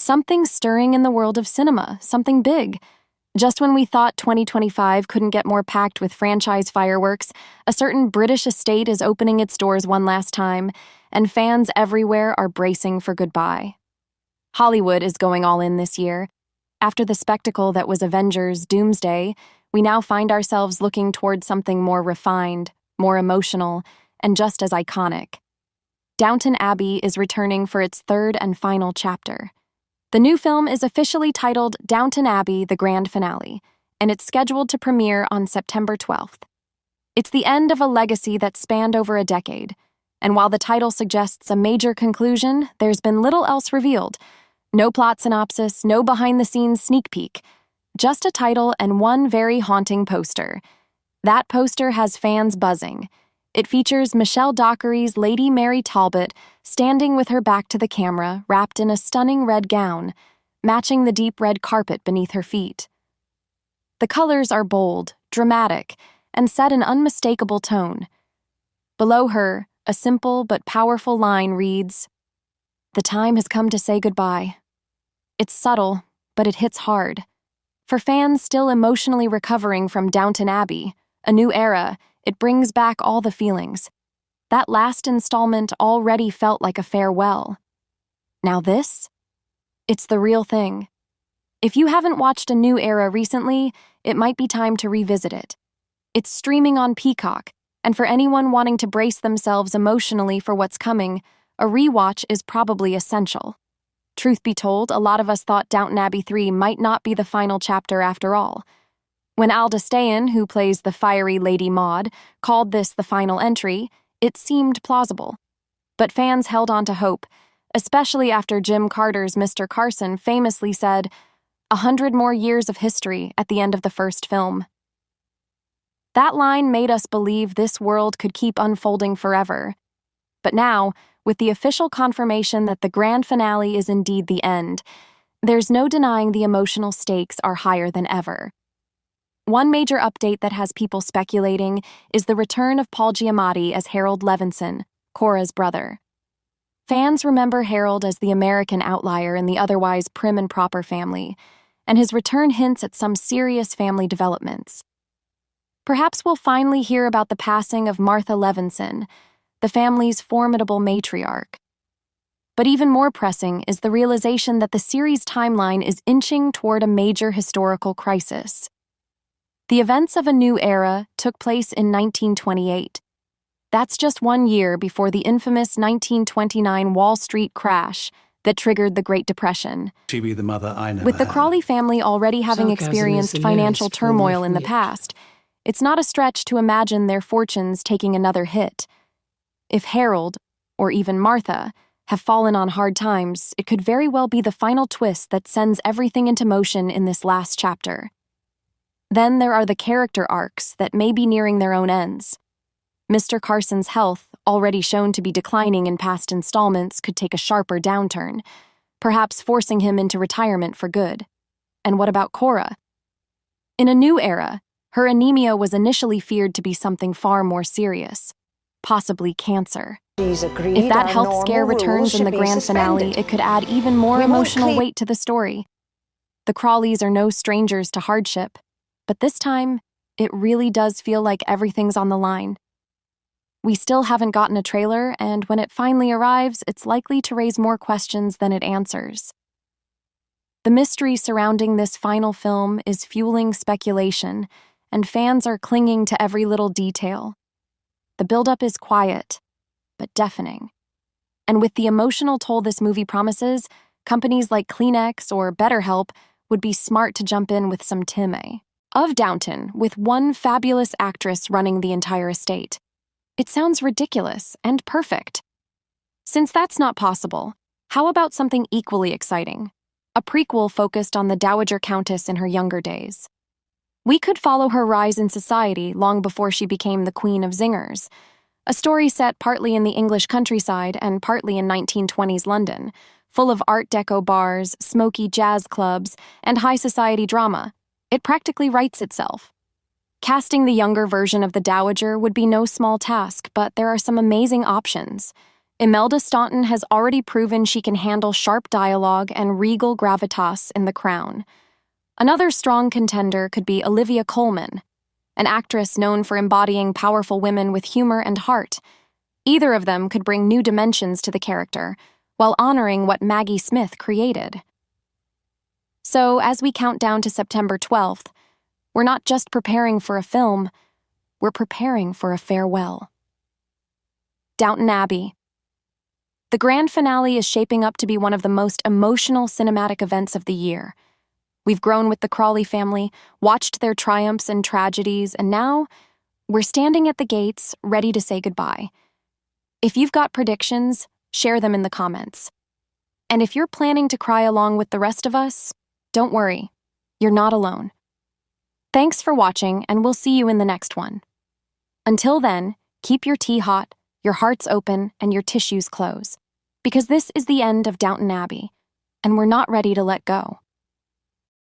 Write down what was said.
Something stirring in the world of cinema, something big. Just when we thought 2025 couldn't get more packed with franchise fireworks, a certain British estate is opening its doors one last time, and fans everywhere are bracing for goodbye. Hollywood is going all in this year. After the spectacle that was Avengers: Doomsday, we now find ourselves looking toward something more refined, more emotional, and just as iconic. Downton Abbey is returning for its third and final chapter. The new film is officially titled Downton Abbey: The Grand Finale, and it's scheduled to premiere on September 12th. It's the end of a legacy that spanned over a decade, and while the title suggests a major conclusion, there's been little else revealed. No plot synopsis, no behind-the-scenes sneak peek. Just a title and one very haunting poster. That poster has fans buzzing. It features Michelle Dockery's Lady Mary Talbot standing with her back to the camera, wrapped in a stunning red gown, matching the deep red carpet beneath her feet. The colors are bold, dramatic, and set an unmistakable tone. Below her, a simple but powerful line reads, "The time has come to say goodbye." It's subtle, but it hits hard. For fans still emotionally recovering from Downton Abbey, a new era, it brings back all the feelings. That last installment already felt like a farewell. Now this? It's the real thing. If you haven't watched A New Era recently, it might be time to revisit it. It's streaming on Peacock, and for anyone wanting to brace themselves emotionally for what's coming, a rewatch is probably essential. Truth be told, a lot of us thought Downton Abbey 3 might not be the final chapter after all. When Alda Steyan, who plays the fiery Lady Maud, called this the final entry, it seemed plausible. But fans held on to hope, especially after Jim Carter's Mr. Carson famously said, 100 more years of history at the end of the first film. That line made us believe this world could keep unfolding forever. But now, with the official confirmation that the grand finale is indeed the end, there's no denying the emotional stakes are higher than ever. One major update that has people speculating is the return of Paul Giamatti as Harold Levinson, Cora's brother. Fans remember Harold as the American outlier in the otherwise prim and proper family, and his return hints at some serious family developments. Perhaps we'll finally hear about the passing of Martha Levinson, the family's formidable matriarch. But even more pressing is the realization that the series' timeline is inching toward a major historical crisis. The events of A New Era took place in 1928. That's just 1 year before the infamous 1929 Wall Street crash that triggered the Great Depression. She be the mother I never With the had. Crawley family already having experienced financial turmoil in the past, it's not a stretch to imagine their fortunes taking another hit. If Harold, or even Martha, have fallen on hard times, it could very well be the final twist that sends everything into motion in this last chapter. Then there are the character arcs that may be nearing their own ends. Mr. Carson's health, already shown to be declining in past installments, could take a sharper downturn, perhaps forcing him into retirement for good. And what about Cora? In A New Era, her anemia was initially feared to be something far more serious. Possibly cancer. If that health scare returns in the grand finale, it could add even more emotional weight to the story. The Crawleys are no strangers to hardship, but this time, it really does feel like everything's on the line. We still haven't gotten a trailer, and when it finally arrives, it's likely to raise more questions than it answers. The mystery surrounding this final film is fueling speculation, and fans are clinging to every little detail. The buildup is quiet, but deafening. And with the emotional toll this movie promises, companies like Kleenex or BetterHelp would be smart to jump in with some Timmy. Of Downton, with one fabulous actress running the entire estate. It sounds ridiculous and perfect. Since that's not possible, how about something equally exciting? A prequel focused on the Dowager Countess in her younger days. We could follow her rise in society long before she became the Queen of Zingers, a story set partly in the English countryside and partly in 1920s London, full of Art Deco bars, smoky jazz clubs, and high society drama. It practically writes itself. Casting the younger version of the Dowager would be no small task, but there are some amazing options. Imelda Staunton has already proven she can handle sharp dialogue and regal gravitas in The Crown. Another strong contender could be Olivia Colman, an actress known for embodying powerful women with humor and heart. Either of them could bring new dimensions to the character, while honoring what Maggie Smith created. So, as we count down to September 12th, we're not just preparing for a film, we're preparing for a farewell. Downton Abbey. The grand finale is shaping up to be one of the most emotional cinematic events of the year. We've grown with the Crawley family, watched their triumphs and tragedies, and now we're standing at the gates, ready to say goodbye. If you've got predictions, share them in the comments. And if you're planning to cry along with the rest of us, don't worry, you're not alone. Thanks for watching, and we'll see you in the next one. Until then, keep your tea hot, your hearts open, and your tissues close, because this is the end of Downton Abbey, and we're not ready to let go.